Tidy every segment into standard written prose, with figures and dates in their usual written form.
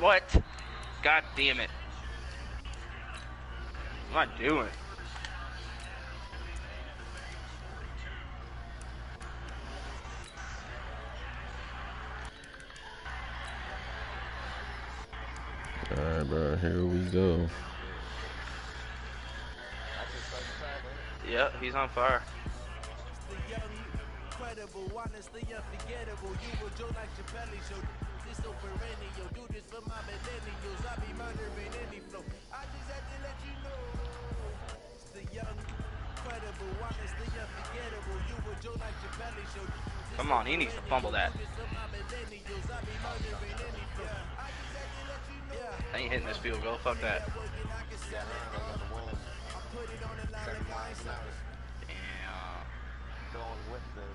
What? God damn it. What am I doing? Alright, bro, here we go. Yep, he's on fire. Come on, he needs to fumble that. I ain't hitting this field goal, fuck that.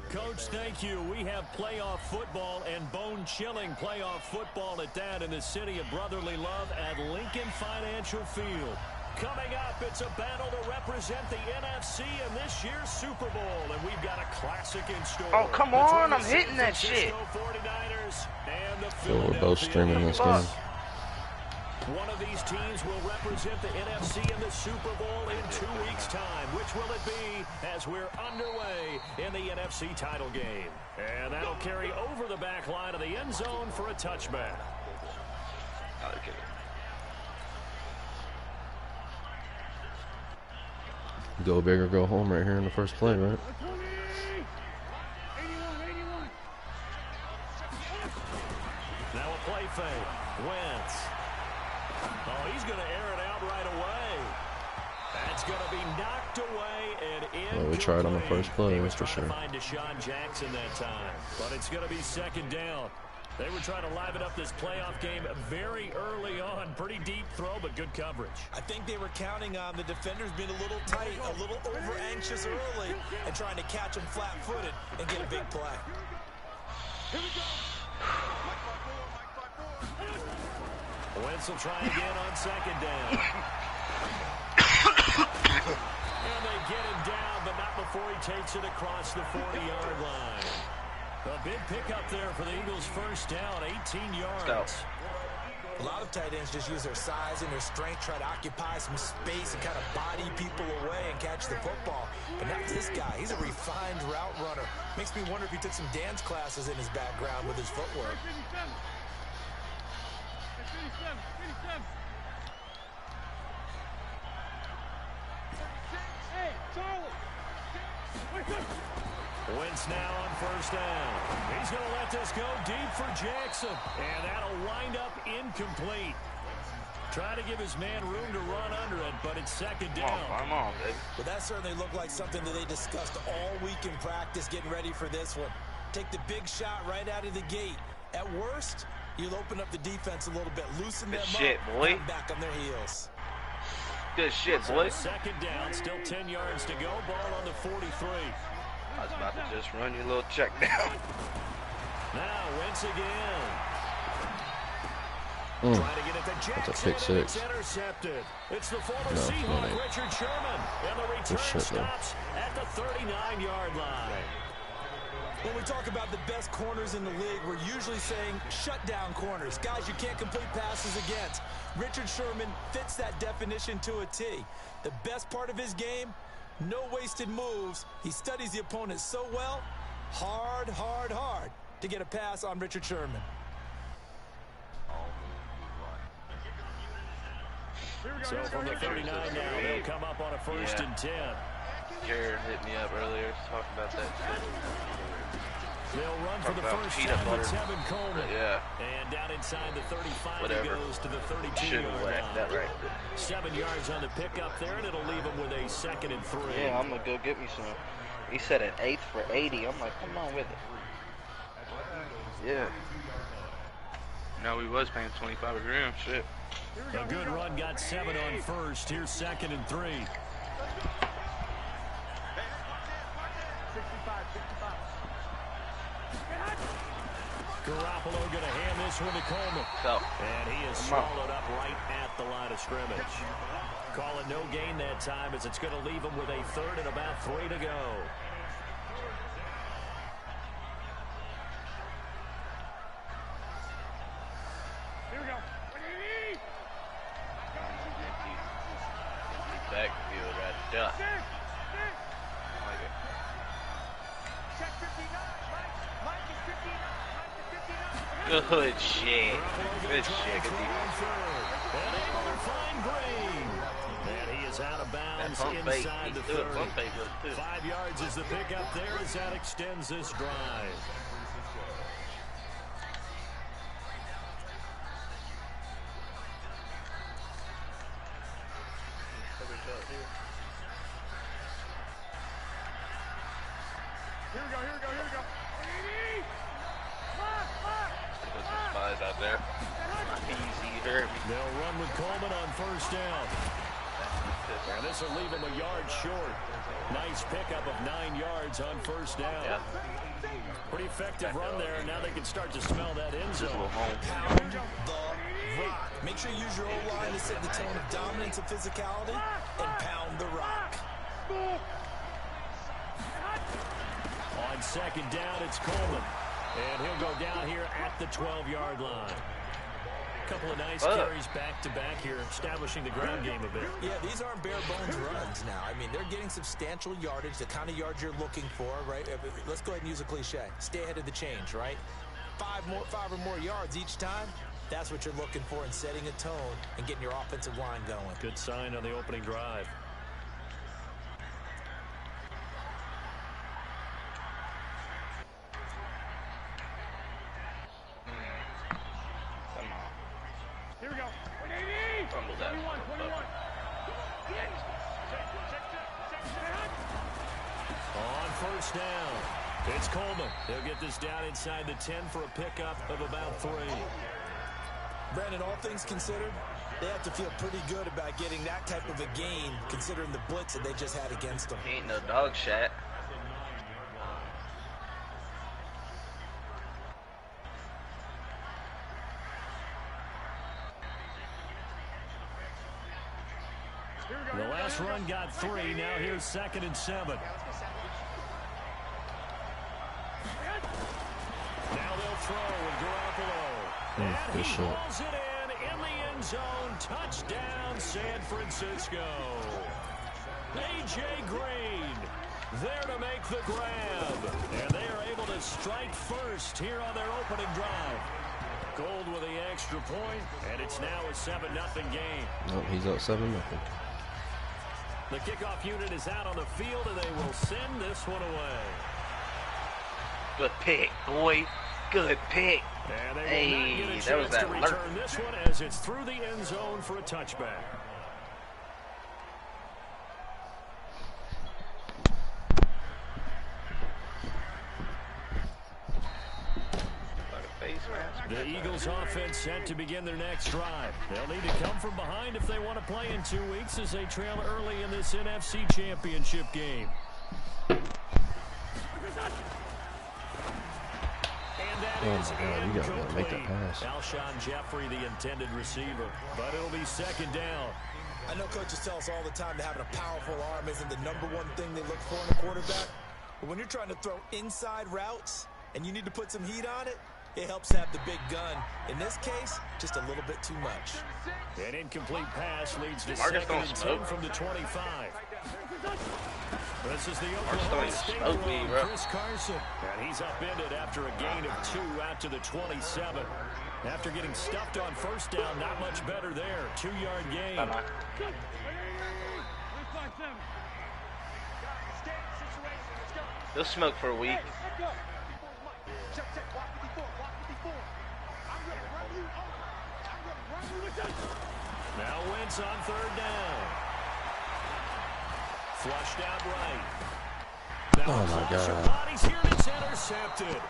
Coach, thank you. We have playoff football and bone-chilling playoff football at that in the city of brotherly love at Lincoln Financial Field. Coming up, it's a battle to represent the NFC in this year's Super Bowl, and we've got a classic in store. Oh, come on, I'm hitting that shit. 49ers and the So we're both streaming this game. One of these teams will represent the NFC in the Super Bowl in 2 weeks' time. Which will it be as we're underway in the NFC title game? And that'll carry over the back line of the end zone for a touchback. Okay. Go big or go home right here in the first play, right? Now a play fake. Wentz. Oh, he's going to air it out right away. That's going to be knocked away and in. Well, we tried on the first play, that's for sure. Find Deshaun Jackson that time, but it's going to be second down. They were trying to liven up this playoff game very early on. Pretty deep throw, but good coverage. I think they were counting on the defenders being a little tight, a little over-anxious early, and trying to catch them flat-footed and get a big play. Wentz will try again on second down. And they get him down, but not before he takes it across the 40-yard line. A big pickup there for the Eagles' first down, 18 yards. A lot of tight ends just use their size and their strength, try to occupy some space and kind of body people away and catch the football. But not this guy. He's a refined route runner. Makes me wonder if he took some dance classes in his background with his footwork. Wentz now on first down. He's going to let this go deep for Jackson. And that'll wind up incomplete. Trying to give his man room to run under it, but it's second down. Come on, baby. But that certainly looked like something that they discussed all week in practice, getting ready for this one. Take the big shot right out of the gate. At worst, you'll open up the defense a little bit, loosen them up, boy. and back on their heels. Good shit, boy. Second down, still 10 yards to go. Ball on the 43. I was about to just run your little check down. Now, Wentz again. Trying to get it to Jackson. That's a pick six. It's intercepted. It's the former No, Seahawk, Richard Sherman. And the return stops at the 39-yard line. When we talk about the best corners in the league, we're usually saying shutdown corners, guys you can't complete passes against. Richard Sherman fits that definition to a T. The best part of his game, no wasted moves. He studies the opponent so well, hard to get a pass on Richard Sherman. So from the 39 now, they'll come up on a first and 10. Jared hit me up earlier talking about that shit. They'll run for the first time with Tevin Coleman. Yeah. And down inside the 35, he goes to the 32-yard line. That right. 7 yards on the pickup there, and it'll leave him with a second and 3. Yeah, I'm going to go get me some. He said an eighth for 80. I'm like, come on with it. Yeah. No, he was paying 25 a gram. Shit. A good run, got 7 on first. Here's second and 3. Garoppolo going to hand this one to Coleman. And he is swallowed up right at the line of scrimmage. Call it no gain that time as it's going to leave him with a third and about 3 to go. backfield right there. I like it. Good shit. Good shit. Good defense. And able to find Green. And he is out of bounds inside the 30. 5 yards is the pickup there as that extends this drive. Here we go. Spies out there. Easy, you heard me. They'll run with Coleman on first down. And this will leave him a yard short. Nice pickup of 9 yards on first down. Yeah. Pretty effective run there. Now they can start to smell that end zone. Pound the rock. Make sure you use your O-line to set the tone of dominance and physicality, and pound the rock. On second down, it's Coleman. And he'll go down here at the 12-yard line. Couple of nice carries back-to-back here, establishing the ground game a bit. Yeah, these aren't bare-bones runs now. I mean, they're getting substantial yardage, the kind of yards you're looking for, right? Let's go ahead and use a cliche. Stay ahead of the change, right? 5 or more yards each time. That's what you're looking for in setting a tone and getting your offensive line going. Good sign on the opening drive. Here we go. On first down, it's Coleman. They'll get this down inside the 10 for a pickup of about 3. Brandon, all things considered, they have to feel pretty good about getting that type of a gain, considering the blitz that they just had against them. He ain't no dog shit. The last run got 3. Now here's 2nd and 7. Now they'll throw with Garoppolo. And he hauls it in the end zone. Touchdown, San Francisco. A.J. Green there to make the grab. And they are able to strike first here on their opening drive. Gold with the extra point, and it's now a 7-0 game. Nope, he's up 7-0. The kickoff unit is out on the field, and they will send this one away. Good pick, boy. Good pick. And they will Hey, not get a that was chance that to alert. return this one as it's through the end zone for a touchback. The Eagles offense set to begin their next drive. They'll need to come from behind if they want to play in 2 weeks as they trail early in this NFC Championship game. And that is God, you gotta make that pass. Alshon Jeffrey, the intended receiver, but it'll be 2nd down. I know coaches tell us all the time that having a powerful arm isn't the #1 thing they look for in a quarterback. But when you're trying to throw inside routes and you need to put some heat on it, it helps have the big gun. In this case, just a little bit too much. An incomplete pass leads to Marcus 2nd and 10 smoke. from the 25. This is the Marcus Oklahoma don't State smoke me, run, bro. Chris Carson. And he's upended after a gain of 2 out to the 27. After getting stuffed on first down, not much better there. 2-yard gain. He'll smoke for a week. Now Wentz on 3rd down. Flushed out right. Now Oh, my flash of God. bodies here, and it's intercepted.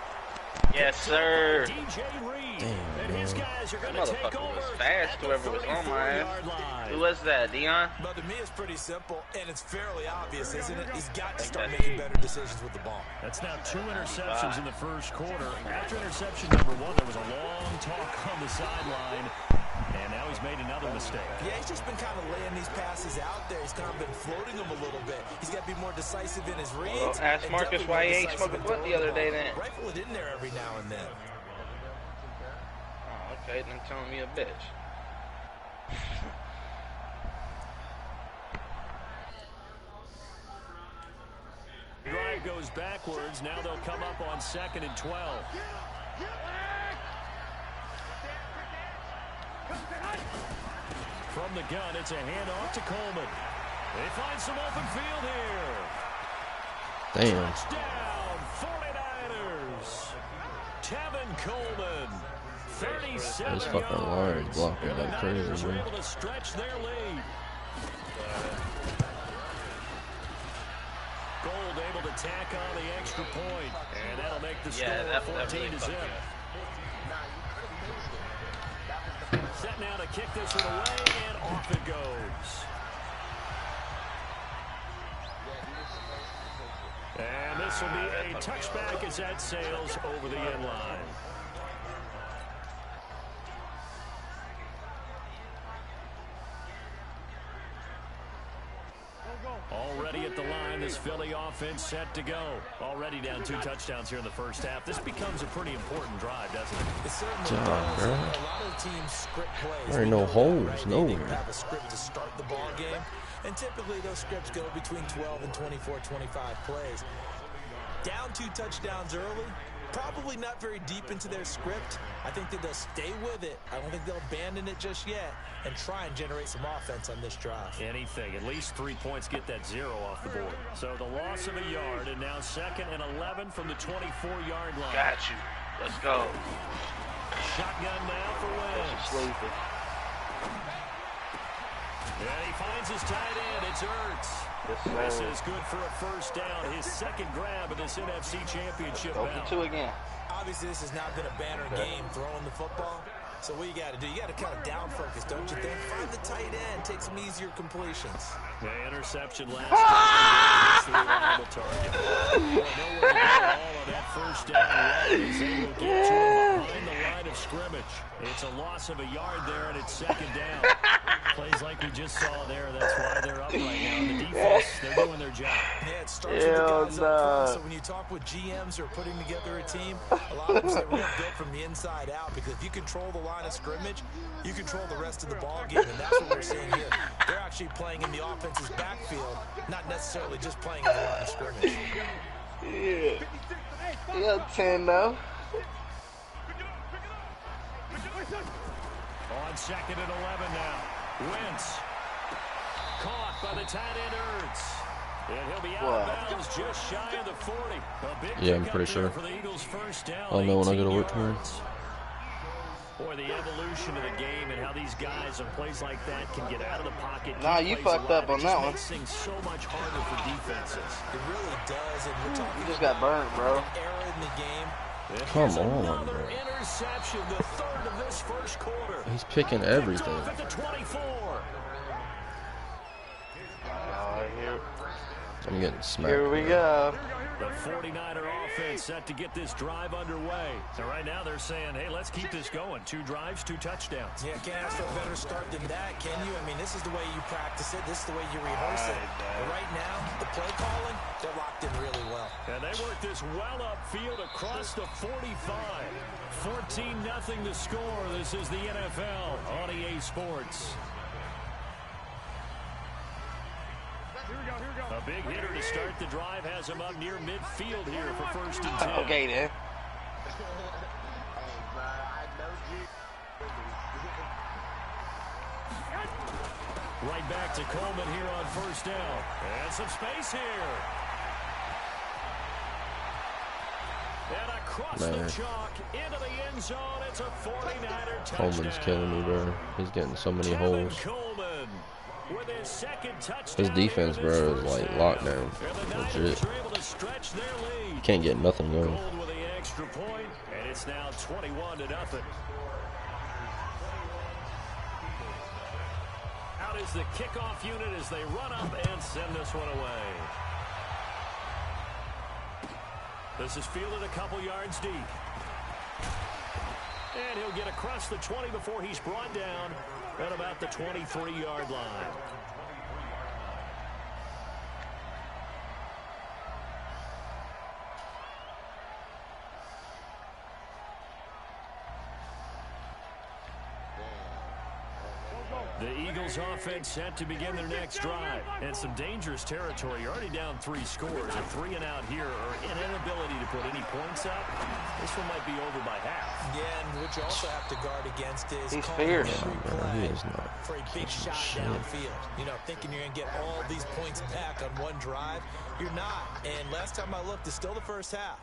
Yes, sir. DJ Reed. Damn, And his man. guys are going That to take motherfucker over was fast, at the whoever was on my ass. 34-yard line. Who was that, Dion? But to me, it's pretty simple, and it's fairly obvious, isn't it? He's got to start Exactly. making better decisions with the ball. That's now 2 interceptions in the first quarter. After interception number 1, there was a long talk on the sideline, and now he's made another mistake. Yeah, he's just been kind of laying these passes out there. He's kind of been floating them a little bit. He's got to be more decisive in his reads. Well, ask and Marcus definitely why more he ain't decisive smoking in foot the throwing other day ball. then. Rifle it in there every now and then. Oh, okay, then telling me a bitch. goes backwards. Now they'll come up on 2nd and 12. From the gun, it's a handoff to Coleman. They find some open field here. Damn. Touchdown, 49ers. Tevin Coleman, 37 This fucking line is blocking and the like crazy, Niners bro. were able to stretch their lead. Gold able to tack on the extra point, and that'll make the score 14 to zip. Set now to kick this one away, and off it goes. And this will be a touchback as that sails over the end line. Already at the line, this Philly offense set to go. Already down 2 touchdowns here in the first half. This becomes a pretty important drive, doesn't it? It certainly does. A lot of teams script plays. There ain't no holes nowhere. They have a script to start the ball game, and typically those scripts go between 12 and 24, 25 plays. Down 2 touchdowns early, probably not very deep into their script. I think that they'll stay with it. I don't think they'll abandon it just yet and try and generate some offense on this drive. Anything. At least 3 points get that 0 off the board. So the loss of a yard, and now 2nd and 11 from the 24-yard line. Got you. Let's go. Shotgun now for Wentz. Sleeping. And he finds his tight end. It's Ertz. Yes, This is good for a first down. His 2nd grab of this NFC Championship Go bout. for 2 again. Obviously, this has not been a banner game throwing the football. So what you got to do, you got to kind of down focus, don't you think? Find the tight end, take some easier completions. The interception last time. The reliable target. Well, nowhere to go all on that first down run as they will get to him behind the line of scrimmage. It's a loss of a yard there, and it's 2nd down. Plays like we just saw there. That's why they're up right now. The defense, they're doing their job. Yeah, it starts with the guys up front. So when you talk with GMs who are putting together a team, a lot of them say we're built from the inside out, because if you control the line of scrimmage, you control the rest of the ball game, and that's what we're seeing here. They're actually playing in the offense's backfield, not necessarily just playing in the line of scrimmage. Yeah. You got 10 now. On 2nd and 11 now. Wentz. Caught by the tight end Ertz. And he'll be out of bounds just shy of the 40. A big Yeah, I'm pickup pretty there sure. for the Eagles' first down. I'll know when I go to 18 work tomorrow. yards. Boy, the evolution of the game and how these guys on plays like that can get out of the pocket. Nah, you fucked up on that one. Makes things so much harder for defenses. It really does, and we're talking You just got burned, bro. error in the game. Come Here's on, another bro. interception, the 3rd of this first quarter. He's picking everything. Off at the 24. I'm getting smacked. Here we go. The 49er offense set to get this drive underway. So right now they're saying, hey, let's keep this going. 2 drives, 2 touchdowns. Yeah, can't ask for a better start than that, can you? I mean, this is the way you practice it. This is the way you rehearse it. But right now, the play calling, they're locked in really well. And they work this well upfield across the 45. 14-0 the score. This is the NFL on EA Sports. A big hitter to start the drive has him up near midfield here for 1st and 10. Okay, then. Right back to Coleman here on 1st down. And some space here. And across the chalk into the end zone. It's a 49er touchdown. Coleman's killing me, bro. He's getting so many holes. Coleman with his 2nd touchdown. His defense, bro, is like lockdown. Legit. Can't get nothing going. Gold with the extra point, and it's now 21-0. Out is the kickoff unit as they run up and send this one away. This is fielded a couple yards deep. And he'll get across the 20 before he's brought down at about the 23-yard line. The Eagles offense set to begin their next drive. And some dangerous territory. You're already down 3 scores. A 3 and out here, or an inability to put any points up. This one might be over by half. Yeah, and what you also have to guard against is he's fierce. play for a big shot downfield. You know, thinking you're going to get all these points back on one drive. You're not. And last time I looked, it's still the first half.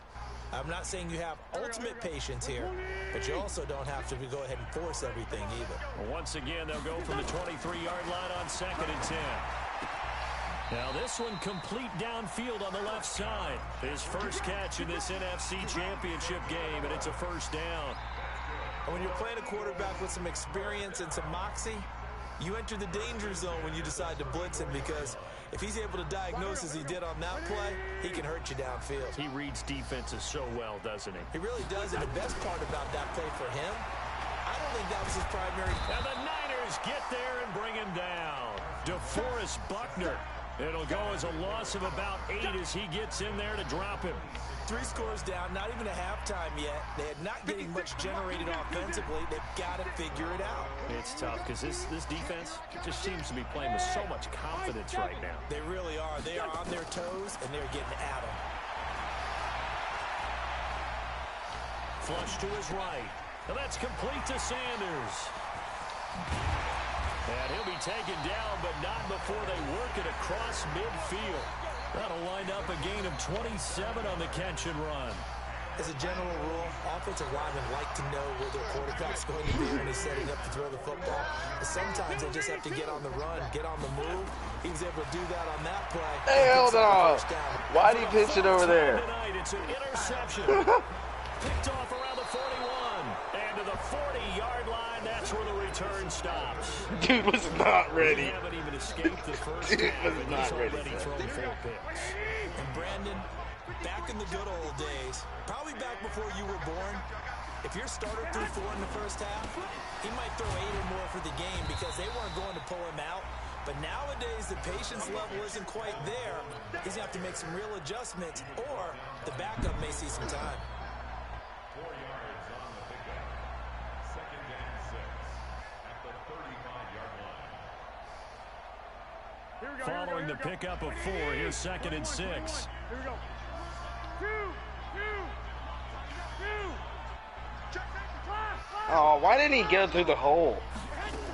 I'm not saying you have ultimate patience here, but you also don't have to go ahead and force everything either. Well, once again, they'll go from the 23-yard line on 2nd and 10. Now this one complete downfield on the left side. His first catch in this NFC Championship game, and it's a first down. And when you're playing a quarterback with some experience and some moxie, you enter the danger zone when you decide to blitz him, because if he's able to diagnose as he did on that play, he can hurt you downfield. He reads defenses so well, doesn't he? He really does, and the best part about that play for him, I don't think that was his primary. And the Niners get there and bring him down. DeForest Buckner. It'll go as a loss of about 8 as he gets in there to drop him. 3 scores down, not even a halftime yet. They are not getting much generated offensively. They've got to figure it out. It's tough because this defense just seems to be playing with so much confidence right now. They really are. They are on their toes, and they're getting at them. Flush to his right. And that's complete to Sanders. And he'll be taken down, but not before they work it across midfield. That'll wind up a gain of 27 on the catch and run. As a general rule, offensive linemen like to know where their quarterback's going to be when he's setting up to throw the football. But sometimes they just have to get on the run, get on the move. He was able to do that on that play. Hell no! Why did he pitch it over there? Tonight, it's an interception. Picked off around the 41. And to the 40-yard line, that's where the return stops. Dude was not ready. They haven't even escaped the first Dude half, was and not he's ready. already thrown 4 picks. And Brandon, back in the good old days, probably back before you were born, if your starter threw 4 in the first half, he might throw 8 or more for the game because they weren't going to pull him out. But nowadays, the patience level isn't quite there. He's going to have to make some real adjustments, or the backup may see some time. Following the pickup of 4, here's 2nd and 6. Here we go. 2. Oh, why didn't he go through the hole?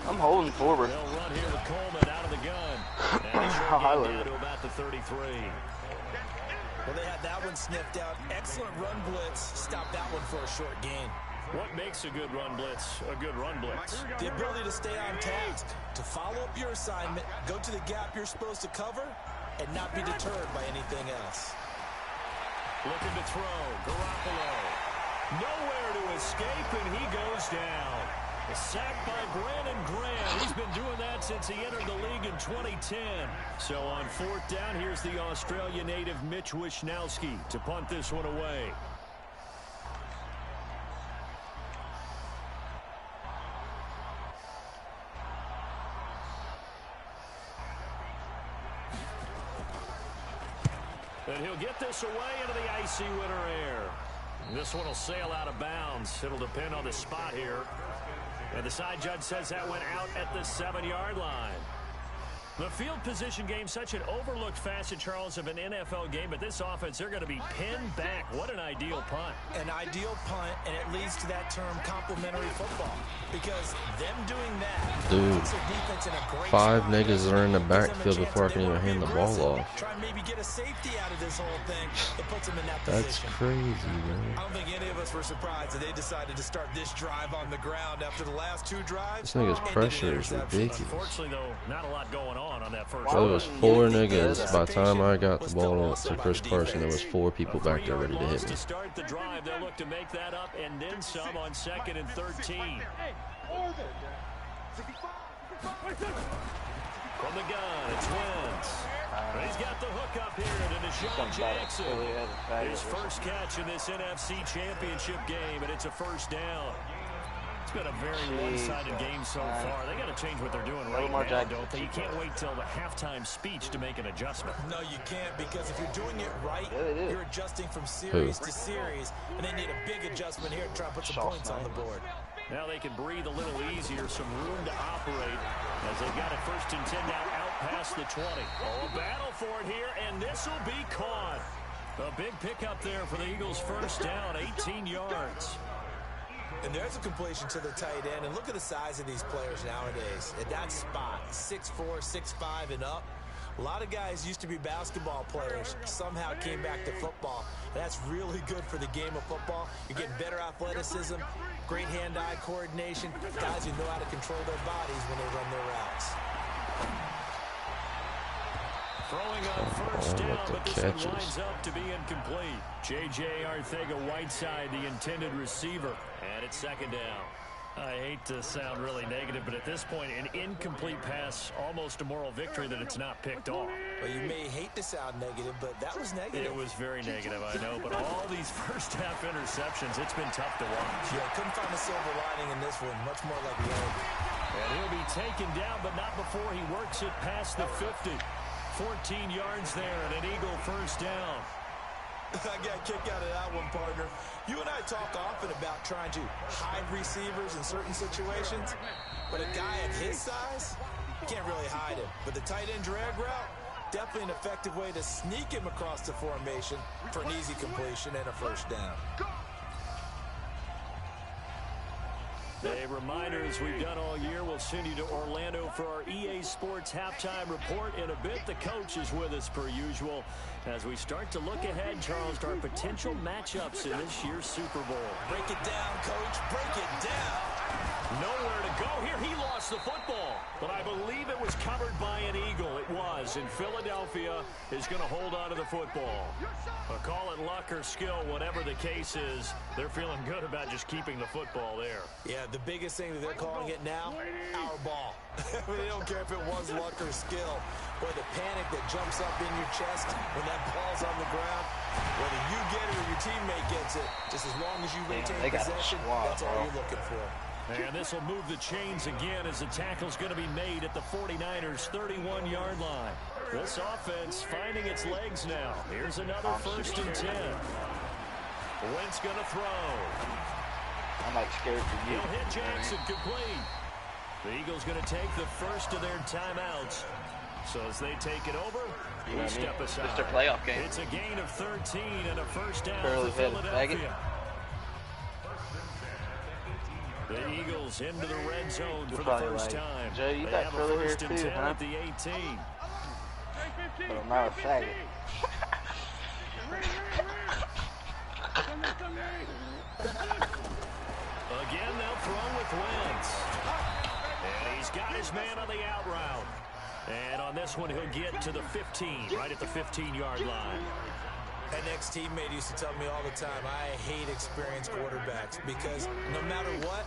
I'm holding forward. They'll run here with Coleman out of the gun. And he's I love down it. to about the 33. Well, they had that one sniffed out. Excellent run blitz. Stop that one for a short gain. What makes a good run blitz a good run blitz? The ability to stay on task, to follow up your assignment, go to the gap you're supposed to cover, and not be deterred by anything else. Looking to throw. Garoppolo. Nowhere to escape, and he goes down. A sack by Brandon Graham. He's been doing that since he entered the league in 2010. So on 4th down, here's the Australia native Mitch Wishnowsky to punt this one away. And he'll get this away into the icy winter air. This one will sail out of bounds. It'll depend on the spot here. And the side judge says that went out at the 7-yard line. The field position game, such an overlooked facet, Charles, of an NFL game. But this offense, they're going to be pinned back. What an ideal punt. An ideal punt, and it leads to that term complementary football. Because them doing that, Dude, puts their defense in a great 5 spot. niggas are in the Gives them a backfield chance before I if can they even wanna be hand the ball aggressive, off. try and maybe get a safety out of this whole thing. It puts them in that That's position. crazy, man. I don't think any of us were surprised that they decided to start this drive on the ground after the last 2 drives. This nigga's ended in pressure is interception. ridiculous. Unfortunately, though, not a lot going on that first. So there was 4 niggas. By the time I got the ball to Chris Carson, there was 4 people back there ready to hit me. To start the drive, they'll look to make that up and then some on 2nd and 13. From the gun, it's Wentz. He's got the hook up here to Deshaun Jackson. His first catch in this NFC Championship game, and it's a first down. It's been a very one-sided game so far. They got to change what they're doing right now, don't they? You can't wait till the halftime speech to make an adjustment. No, you can't, because if you're doing it right, you're adjusting from series to series, and they need a big adjustment here to try and put some points on the board. Now they can breathe a little easier, some room to operate. As they've got it 1st and 10 now out past the 20. Oh, a battle for it here, and this will be caught. A big pickup there for the Eagles' 1st down, 18 yards. And there's a completion to the tight end. And look at the size of these players nowadays. At that spot, 6'4", 6'5", and up. A lot of guys used to be basketball players, somehow came back to football. That's really good for the game of football. You're getting better athleticism, great hand-eye coordination, guys who know how to control their bodies when they run their routes. Throwing on 1st down, but this one winds up to be incomplete. J.J. Arcega-Whiteside, the intended receiver, and it's 2nd down. I hate to sound really negative, but at this point, an incomplete pass, almost a moral victory that it's not picked off. Well, you may hate to sound negative, but that was negative. It was very negative, I know, but all these 1st-half interceptions, it's been tough to watch. Yeah, couldn't find a silver lining in this one, much more like the other. And he'll be taken down, but not before he works it past the 50. 14 yards there, and an Eagle 1st down. I got a kick out of that one, partner. You and I talk often about trying to hide receivers in certain situations, but a guy at his size, you can't really hide him. But the tight end drag route, definitely an effective way to sneak him across the formation for an easy completion and a 1st down. A reminder, as we've done all year, we'll send you to Orlando for our EA Sports halftime report. In a bit, the coach is with us per usual as we start to look ahead, Charles, to our potential matchups in this year's Super Bowl. Break it down, coach. Break it down. Nowhere to go here. He lost the football, but I believe it was covered by an Eagle. It was, and Philadelphia is going to hold on to the football. But call it luck or skill, whatever the case is, they're feeling good about just keeping the football there. Yeah, the biggest thing that they're calling it now, our ball. They don't care if it was luck or skill, or the panic that jumps up in your chest when that ball's on the ground. Whether you get it or your teammate gets it, just as long as you retain possession, that's all you're looking for. And this will move the chains again as the tackle's going to be made at the 49ers' 31-yard line. This offense finding its legs now. Here's another 1st and 10. Wentz going to throw. I'm like scared for you. He'll hit Jackson complete. The Eagles going to take the first of their timeouts. So as they take it over, we step aside. It's their playoff game. It's a gain of 13 and a 1st down Barely for Philadelphia. The Eagles into the red zone for the first time. Jay, you they got have a Philly 1st here and too, 10 huh? at the 18. But I'm not a faggot. Again, they'll throw with Wentz. And he's got his man on the out route. And on this one, he'll get to the 15, right at the 15-yard line. An ex-teammate used to tell me all the time, I hate experienced quarterbacks because no matter what,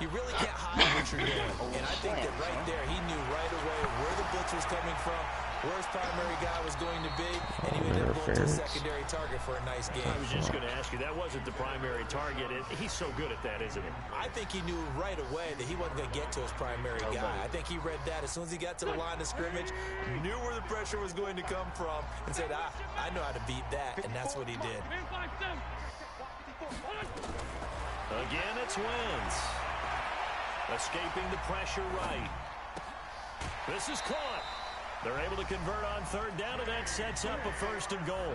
you really can't hide what you're doing. And I think that right there, he knew right away where the blitz was coming from, where his primary guy was going to be, and he would then go to a secondary target for a nice game. I was just going to ask you, that wasn't the primary target. He's so good at that, isn't he? I think he knew right away that he wasn't going to get to his primary guy. I think he read that as soon as he got to the line of scrimmage, knew where the pressure was going to come from, and said, I know how to beat that, and that's what he did. Again, it's Wentz. Escaping the pressure right. This is caught. They're able to convert on 3rd down, and that sets up a 1st and goal.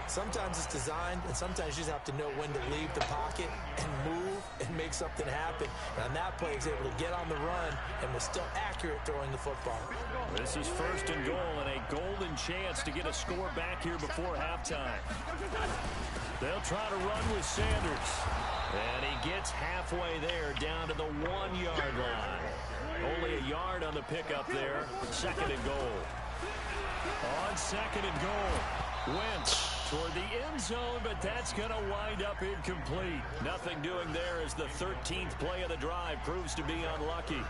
Sometimes it's designed, and sometimes you just have to know when to leave the pocket and move and make something happen. And on that play, he's able to get on the run and was still accurate throwing the football. This is 1st and goal, and a golden chance to get a score back here before halftime. They'll try to run with Sanders. And he gets halfway there, down to the 1-yard line. Only a yard on the pickup there. 2nd and goal. On 2nd and goal, Wentz toward the end zone, but that's going to wind up incomplete. Nothing doing there as the 13th play of the drive proves to be unlucky.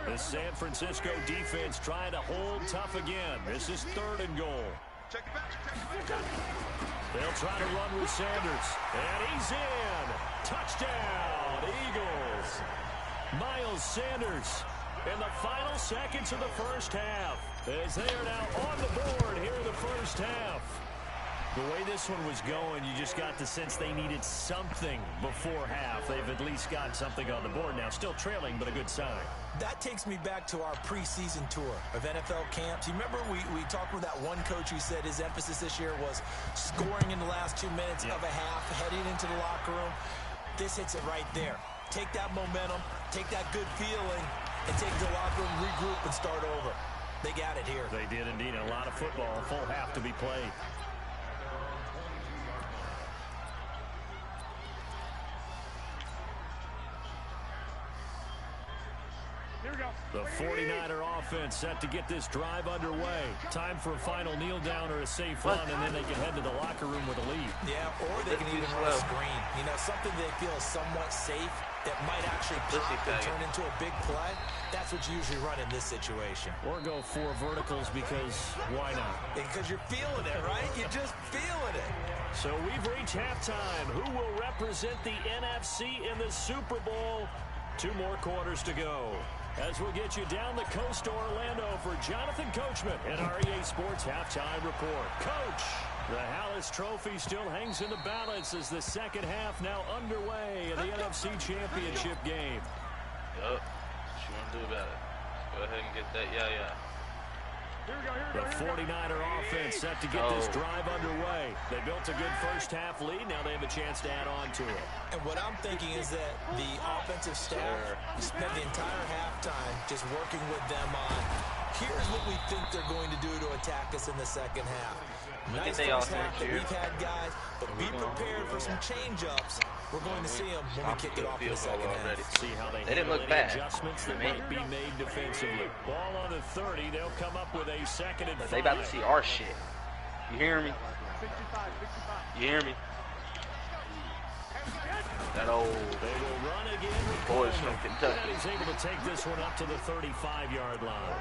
The San Francisco defense trying to hold tough again. This is 3rd and goal. They'll try to run with Sanders. And he's in. Touchdown, Eagles. Miles Sanders in the final seconds of the first half, as they are now on the board here in the first half. The way this one was going, you just got the sense they needed something before half. They've at least got something on the board now. Still trailing, but a good sign. That takes me back to our preseason tour of NFL camps. You remember we talked with that one coach who said his emphasis this year was scoring in the last 2 minutes of a half, heading into the locker room. This hits it right there. Take that momentum, take that good feeling, and take the locker room, regroup, and start over. They got it here. They did indeed. A lot of football, a full half to be played. The 49er offense set to get this drive underway. Time for a final kneel down or a safe run, and then they can head to the locker room with a lead. Yeah, or they can even run a screen. You know, something they feel is somewhat safe that might actually pop and turn into a big play. That's what you usually run in this situation. Or go 4 verticals because why not? Because you're feeling it, right? You're just feeling it. So we've reached halftime. Who will represent the NFC in the Super Bowl? 2 more quarters to go. As we'll get you down the coast to Orlando for Jonathan Coachman at our EA Sports Halftime Report. Coach, the Hallis Trophy still hangs in the balance as the second half now underway in the NFC Championship game. Yup. What you want to do about it? Go ahead and get that. Yeah. The 49er offense set to get this drive underway. They built a good first half lead. Now they have a chance to add on to it. And what I'm thinking is that the offensive staff spent the entire halftime just working with them on, here's what we think they're going to do to attack us in the second half. Nice first half that we've had, guys, but be prepared for some change-ups. We're going to see them when we kick it off in the second half. See how they didn't look handle bad. any adjustments that might be made defensively. Ball on the 30. They'll come up with a 2nd and 5. They about to see our shit. You hear me? You hear me? That old They will run again. boys from Kentucky. And he's able to take this one up to the 35-yard line.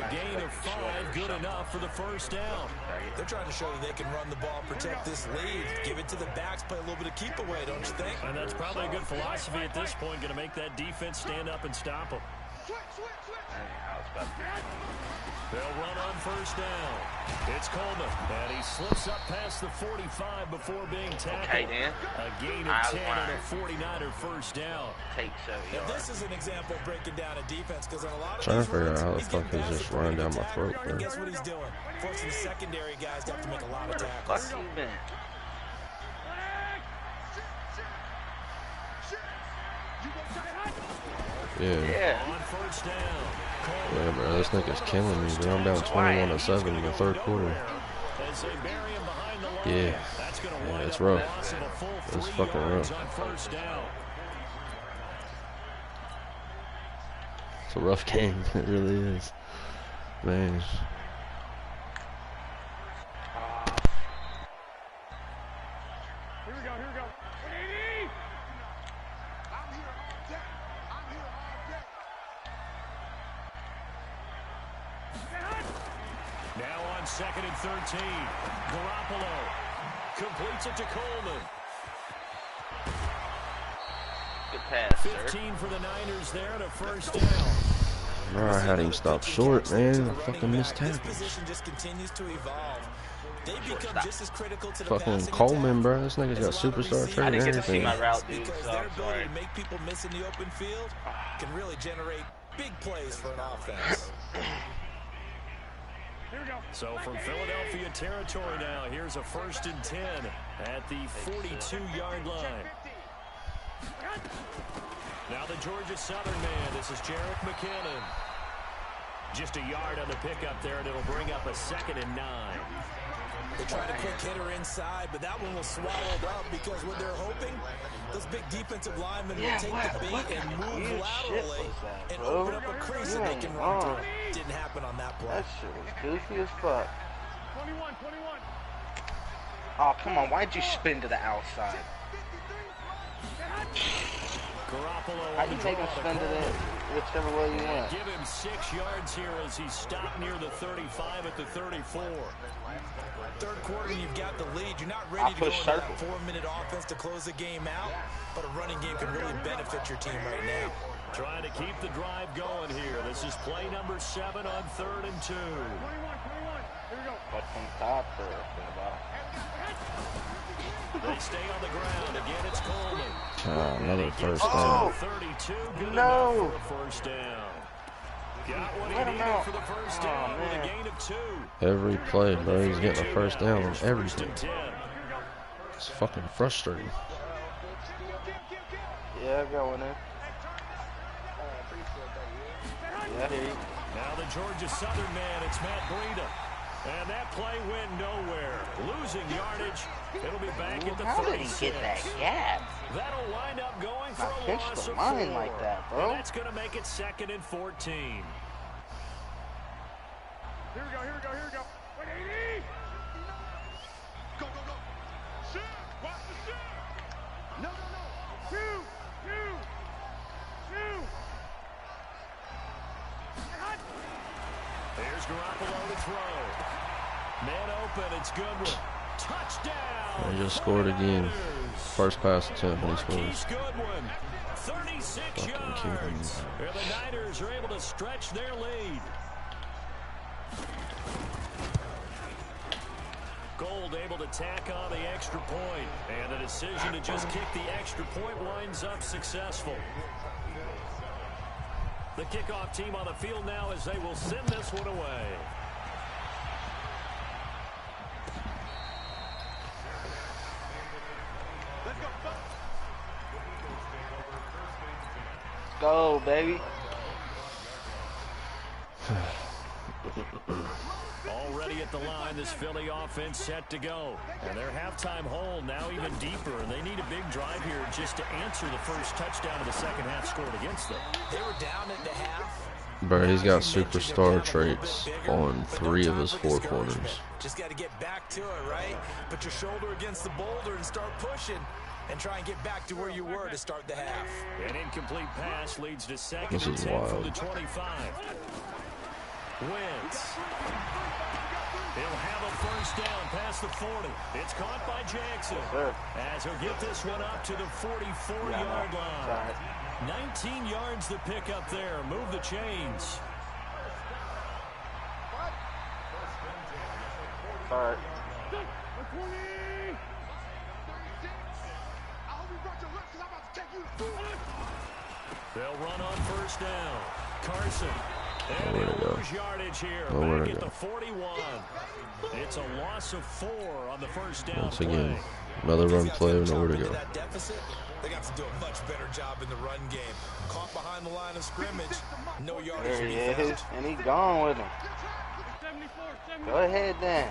A gain of 5, good enough for the first down. They're trying to show that they can run the ball, protect this lead, give it to the backs, play a little bit of keep away, don't you think? And that's probably a good philosophy at this point, going to make that defense stand up and stop them. They'll run on first down. It's Coleman, and he slips up past the 45 before being tackled. Okay, Dan. A gain of 10 and a 49er first down. Take 7 yards. This is an example of breaking down a defense because in a lot of Trying to these figure out runs, how the he's fuck getting is past just the running down 40 my throat, yard, bro. and guess what he's doing? Forcing the secondary guys to have to make a lot of tackles. Fuck you, man. Yeah. On first down. Yeah, bro, this nigga's killing me, bro. I'm down 21-7 in the third quarter. As they bury him behind the line. Yeah. That's gonna Yeah, wind it's up a rough. loss of a full It's 3 fucking yards rough. on first down. It's a rough game. It really is. Man. Here we go. 180! I'm here all day. Now on 2nd and 13. Garoppolo completes it to Coleman. Good pass, 15 for the Niners there and a first down. Bro, I had him stop short, man. I fucking missed This tackles. position just continues to evolve. They become just as critical to the Fucking passing Coleman, attack bro. This nigga's got as a lot of superstar receivers. trade I and didn't get to see everything. my route, dude. Because So their I'm ability sorry. to make people miss in the open field can really generate big plays for an offense. Here we go. So from Philadelphia territory now, here's a 1st and 10 at the 42-yard line. Now the Georgia Southern man. This is Jerick McKinnon. Just a yard on the pickup there, and it'll bring up a 2nd and 9. They tried a quick hitter inside, but that one was swallowed up because what they're hoping, those big defensive linemen will take the bait and move laterally and open up a crease that they can run through. Didn't happen on that play. That shit was goofy as fuck. 21. Oh, come on. Why'd you spin to the outside? Garoppolo How on the you make him draw. spin to the whichever way you want? Give him 6 yards here as he stopped near the 35 at the 34. Third quarter, and you've got the lead. You're not ready to go into that 4-minute offense to close the game out, but a running game can really benefit your team right now. Trying to keep the drive going here. This is play number 7 on 3rd and 2. 21. But from top to the bottom. They stay on the ground. Again, it's Coleman. Another first down. Oh, 32, good no. enough for a first down. Got what he needed for the first down with a gain of 2. Every play, bro, he's getting a first down on everything. It's fucking frustrating. Yeah, going in. Yeah, here you go. Now the Georgia Southern man, it's Matt Breida. And that play went nowhere. Losing yardage. It'll be back at the 36. How did he get that gap? That'll wind up going for a Pinch loss the of line 4. like that, bro. And that's going to make it 2nd and 14. Here we go, here we go, here we go. Wait, 80! Go, go, go. Shoot! Watch the shoot! No, no, no. Shoot! Shoot! Shoot! Here's Garoppolo to throw. Man open, it's Goodwin. Touchdown! He just scored again. First pass attempt, and he Marquise scores. Goodwin, 36 yards. And the Niners are able to stretch their lead. Gold able to tack on the extra point, and the decision to just kick the extra point winds up successful. The kickoff team on the field now as they will send this one away. Go, baby. Already at the line, this Philly offense set to go. And their halftime hole now even deeper, and they need a big drive here just to answer the first touchdown of the second half scored against them. They were down at the half. Bro, he's got superstar traits on 3 of his 4 corners. Just got to get back to it, right? Put your shoulder against the boulder and start pushing. And try and get back to where you were to start the half. An incomplete pass leads to 2nd This and is 10 wild. from the 25. Wentz. He'll have a first down past the 40. It's caught by Jackson. As he'll get this one up to the 44-yard line. 19 yards to pick up there. Move the chains. All right. They'll run on first down. Carson. And Nowhere to he'll go. lose yardage here. Nowhere Back to at go. the 41. It's a loss of 4 on the first down Once play. again, another run play, nowhere to go. That deficit, they got to do a much better job in the run game. Caught behind the line of scrimmage, no yardage to There be he found. is, and he gone with him. Go ahead then.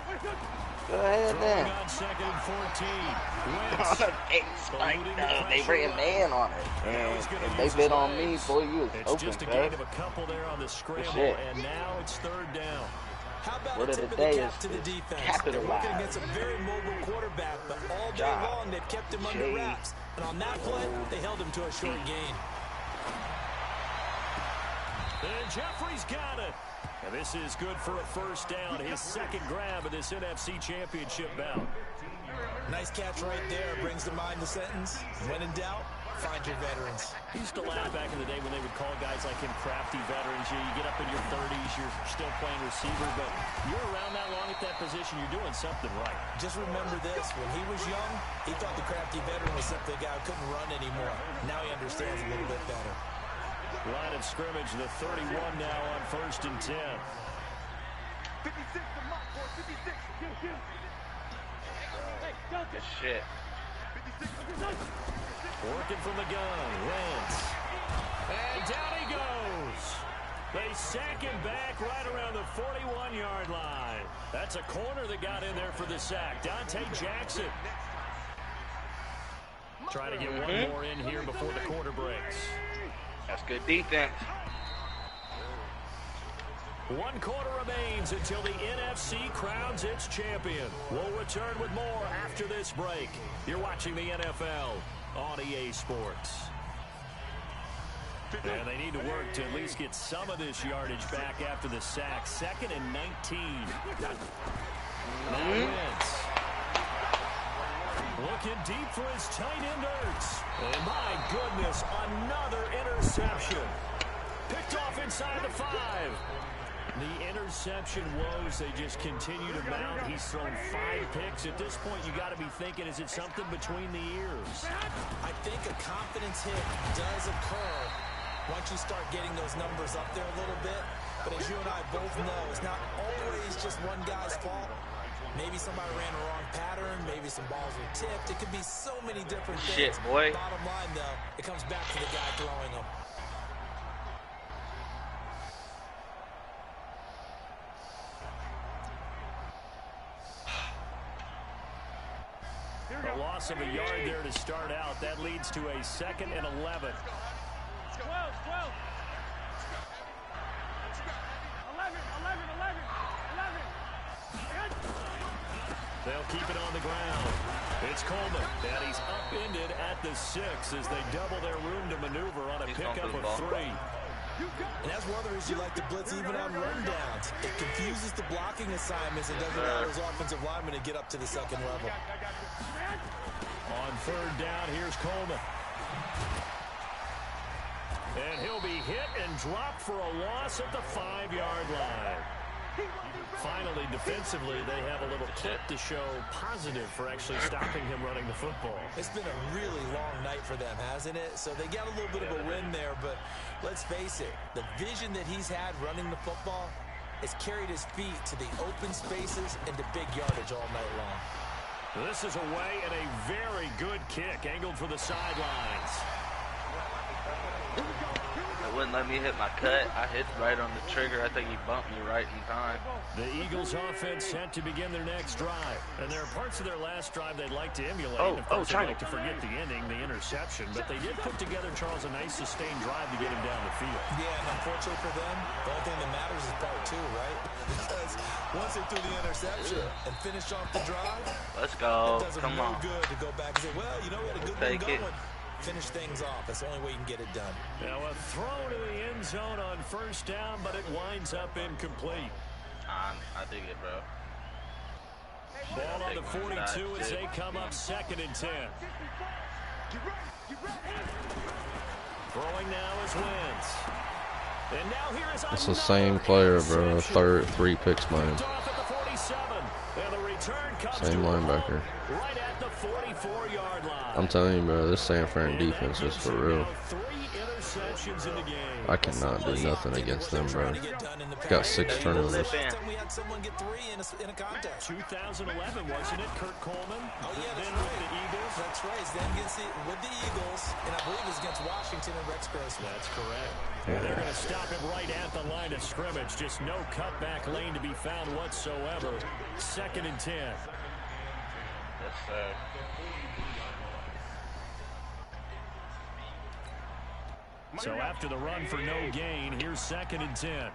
Go ahead then. On 2nd and 14. On the face like that. They bring a man on it. And if they bid on me, boy, you was It's open, just a cuz. gain of a couple there on the scramble, Shit. and now it's 3rd down. How about Word a of tip the of the day cap is to the defense? They're capitalize. working against a very mobile quarterback, but all day Job. long they've kept him under wraps. And on that play, they held him to a short gain. And Jeffrey's got it. And this is good for a first down. His 2nd grab of this NFC Championship bout. Nice catch right there. Brings to mind the sentence, when in doubt, find your veterans. He used to laugh back in the day when they would call guys like him crafty veterans. You get up in your 30s, you're still playing receiver, but you're around that long at that position, you're doing something right. Just remember this, when he was young, he thought the crafty veteran was simply a guy who couldn't run anymore. Now he understands a little bit better. Line of scrimmage, the 31 now on 1st and 10. 56 to mark, boy, 56. Good shit. Working from the gun, Wentz. And down he goes. They sack him back right around the 41-yard line. That's a corner that got in there for the sack. Dante Jackson. Trying to get one more in here before the quarter breaks. That's good defense. 1 quarter remains until the NFC crowns its champion. We'll return with more after this break. You're watching the NFL on EA Sports. And they need to work to at least get some of this yardage back after the sack. 2nd and 19. Now Wentz. Looking deep for his tight end Ertz. And my goodness, another interception. Picked off inside the 5. The interception woes, they just continue to mount. He's thrown 5 picks. At this point, you got to be thinking, is it something between the ears? I think a confidence hit does occur once you start getting those numbers up there a little bit. But as you and I both know, it's not always just one guy's fault. Maybe somebody ran a wrong pattern. Maybe some balls were tipped. It could be so many different things. Shit, boy. Bottom line, though, it comes back to the guy throwing them. A loss of a yard there to start out. That leads to a 2nd and 11. 12. 11. They'll keep it on the ground. It's Coleman, and he's upended at the 6 as they double their room to maneuver on a pickup of 3. And that's one of the reasons you like to blitz even on rundowns. It confuses the blocking assignments and doesn't allow those offensive linemen to get up to the second level. On 3rd down, here's Coleman. And he'll be hit and dropped for a loss at the 5-yard line. Finally, defensively, they have a little clip to show positive for actually stopping him running the football. It's been a really long night for them, hasn't it? So they got a little bit of a win there, but let's face it, the vision that he's had running the football has carried his feet to the open spaces and to big yardage all night long. This is away and a very good kick, angled for the sidelines. It wouldn't let me hit my cut. I hit right on the trigger. I think he bumped me right in time. The Eagles offense set to begin their next drive. And there are parts of their last drive they'd like to emulate. Of course, they'd like to forget the ending, the interception. But they did put together, Charles, a nice sustained drive to get him down the field. Yeah, and unfortunately for them, the only thing that matters is part 2, right? Because once they threw the interception and finished off the drive, let's go. It does them no good to go back and say, well, you know, we had a good one going. Finish things off. That's the only way you can get it done. Now a throw to the end zone on 1st down, but it winds up incomplete. I dig it, bro. Ball on the 42 as they come up 2nd and 10. Throwing now is Wentz. And now here is it's the same player, bro. 3 picks, man. Same linebacker. Right at the 44-yard line. I'm telling you, bro, this San Fran defense is for real. I cannot do nothing against them, bro. Got 6 turnovers. Last time we had someone get 3 in a contest. 2011, wasn't it? Kurt Coleman. Oh, yeah, then that's with right. the Eagles. That's right. It's then with the Eagles, and I believe it was against Washington and Rex Grossman. That's correct. Yeah. They're going to stop him right at the line of scrimmage. Just no cutback lane to be found whatsoever. 2nd and 10. Yes, sir. So after the run for no gain, here's 2nd and 10. 11.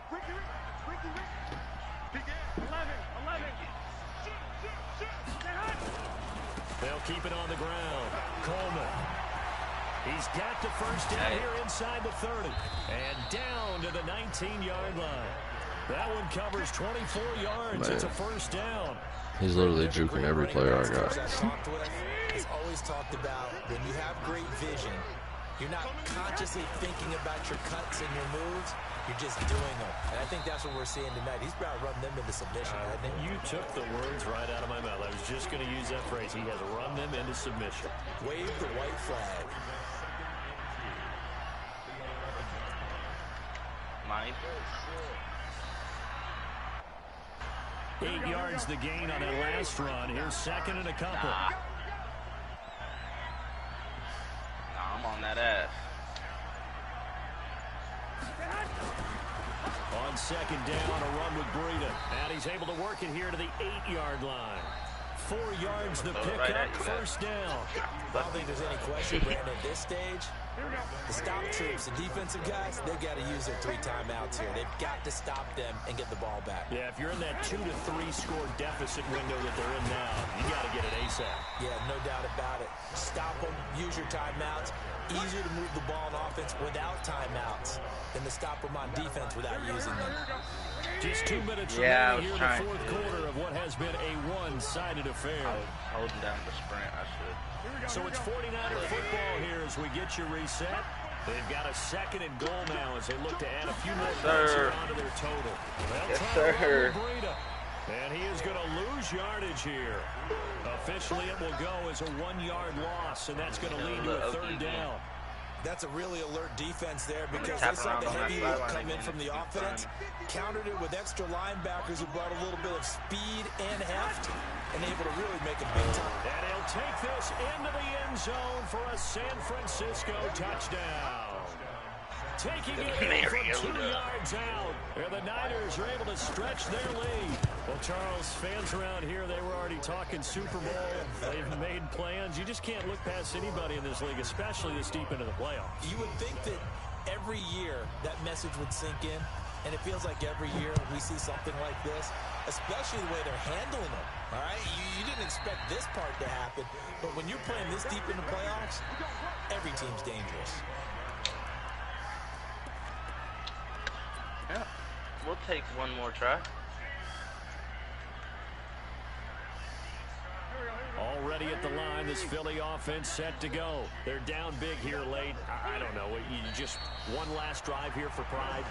They'll keep it on the ground. Coleman. He's got the 1st down here inside the 30. And down to the 19-yard line. That one covers 24 yards. Man. It's a 1st down. He's literally juking every player I got. Has always talked about when you have great vision, you're not consciously thinking about your cuts and your moves. You're just doing them. And I think that's what we're seeing tonight. He's about to run them into submission, I think. You took the words right out of my mouth. I was just going to use that phrase. He has run them into submission. Wave the white flag. Mine. 8 yards the gain on that last run. Here's 2nd and a couple. I'm on that ass. On 2nd down, a run with Breida. And he's able to work it here to the 8-yard line. 4 yards the pickup, 1st down. I don't think there's any question, Brandon, at this stage. The stop troops, the defensive guys, they've got to use their 3 timeouts here. They've got to stop them and get the ball back. Yeah, if you're in that 2 to 3 score deficit window that they're in now, you got to get it ASAP. Yeah, no doubt about it. Stop them, use your timeouts. Easier to move the ball on offense without timeouts than to stop them on defense without using them. Just 2 minutes remaining here in the 4th quarter of what has been a one-sided affair. I was holding down the sprint. I should. So it's 49er football here as we get you reset. They've got a 2nd and goal now as they look to add a few more points here onto their total. Yes, sir. And he is going to lose yardage here. Officially, it will go as a 1-yard loss, and that's going to lead to a 3rd down. That's a really alert defense there because they saw the heavy look come in from the offense, countered it with extra linebackers who brought a little bit of speed and heft, and able to really make a big time. And he'll take this into the end zone for a San Francisco touchdown. Taking it from 2 yards out. And the Niners are able to stretch their lead. Well, Charles, fans around here, they were already talking Super Bowl. They've made plans. You just can't look past anybody in this league, especially this deep into the playoffs. You would think that every year that message would sink in, and it feels like every year we see something like this, especially the way they're handling them. All right, you didn't expect this part to happen, but when you're playing this deep in the playoffs, every team's dangerous. Yeah, we'll take one more try. Already at the line, this Philly offense set to go. They're down big here late. I don't know. You just one last drive here for pride.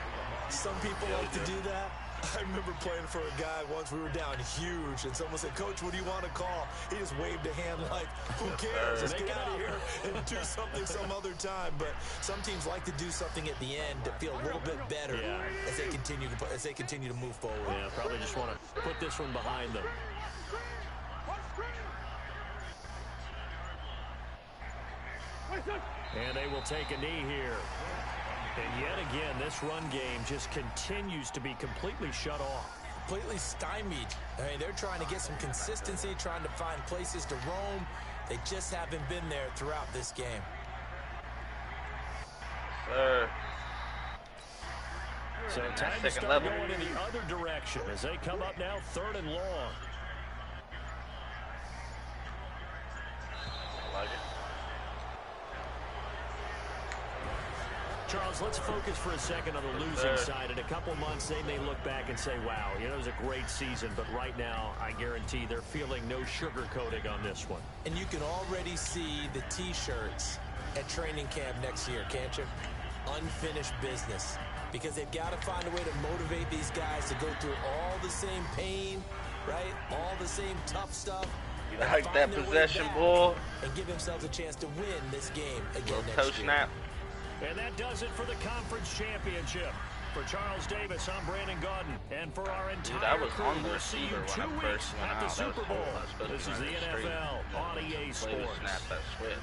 Some people like to do that. I remember playing for a guy once. We were down huge, and someone said, "Coach, what do you want to call?" He just waved a hand like, "Who cares? Let's get out of here and do something some other time." But some teams like to do something at the end to feel a little bit better as they continue to move forward. Yeah, probably just want to put this one behind them. And they will take a knee here. And yet again, this run game just continues to be completely shut off. Completely stymied. I mean, they're trying to get some consistency, trying to find places to roam. They just haven't been there throughout this game. So time to start going in the other direction as they come up now 3rd and long. I like it. Charles, let's focus for a second on the losing side. In a couple months, they may look back and say, wow, it was a great season. But right now, I guarantee they're feeling no sugarcoating on this one. And you can already see the T-shirts at training camp next year, can't you? Unfinished business. Because they've got to find a way to motivate these guys to go through all the same pain, right? All the same tough stuff. You like that possession, bull? And give themselves a chance to win this game again next toe year. snap. And that does it for the conference championship. For Charles Davis, I'm Brandon Gaudin. And for our entire crew, we'll see you 2 weeks at the Super Bowl. This is the NFL on EA Sports. Snap that switch.